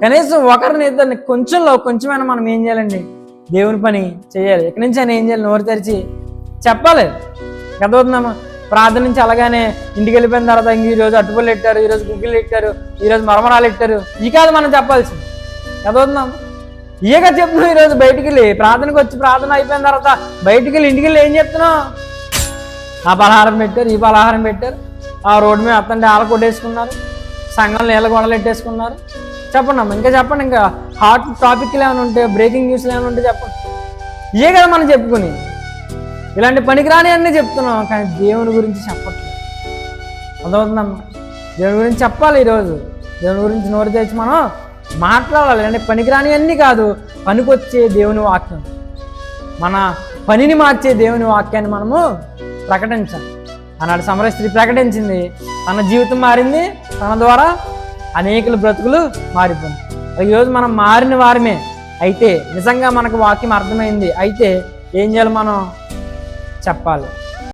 కనీసం ఒకరిని ఇద్దరిని కొంచెమైనా మనం ఏం చేయాలండి, దేవుని పని చేయాలి. ఇక్కడి నుంచి ఆయన ఏం చేయాలి, నోరు తెరిచి చెప్పాలి. కదవుతున్నామా? ప్రార్థన నుంచి అలాగానే ఇంటికి వెళ్ళిపోయిన తర్వాత ఇంక ఈరోజు అట్టుపళ్ళు పెట్టారు, ఈరోజు గుగ్గిళ్ళు పెట్టారు, ఈరోజు మరమరాలు పెట్టారు, ఈ కాదు మనం చెప్పాల్సింది. కదవుతున్నాం? ఇయగా చెప్తున్నాం. ఈరోజు బయటికి వెళ్ళి ప్రార్థనకు వచ్చి ప్రార్థన అయిపోయిన తర్వాత బయటికి వెళ్ళి ఇంటికి వెళ్ళి ఏం చెప్తున్నాం? ఆ పలహారం పెట్టారు, ఈ పలహారం పెట్టారు, ఆ రోడ్డు మీద అత్తంటే ఆల కొట్టేసుకున్నారు, సంఘంలో నీళ్ళ గొడవలు పెట్టేసుకున్నారు. చెప్పండి అమ్మ, ఇంకా చెప్పండి. ఇంకా హాట్ టాపిక్లు ఏమైనా ఉంటే, బ్రేకింగ్ న్యూస్లు ఏమైనా ఉంటే చెప్పండి. ఇవే కదా మనం చెప్పుకుని. ఇలాంటి పనికిరాని అన్నీ చెప్తున్నాం, కానీ దేవుని గురించి చెప్పట్లేదు. అర్థమవుతుందమ్మా? దేవుని గురించి చెప్పాలి. ఈరోజు దేవుని గురించి నోరు తెచ్చి మనం మాట్లాడాలి. ఇలాంటి పనికిరాని అన్నీ కాదు, పనికొచ్చే దేవుని వాక్యం, మన పనిని మార్చే దేవుని వాక్యాన్ని మనము ప్రకటించాలి. ఆనాడు సమరయ స్త్రీ ప్రకటించింది, తన జీవితం మారింది, తన ద్వారా అనేకుల బ్రతుకులు మారిపోయింది. ఈరోజు మనం మారిన వారమే అయితే, నిజంగా మనకు వాక్యం అర్థమైంది అయితే ఏం చేయాలి? మనం చెప్పాలి.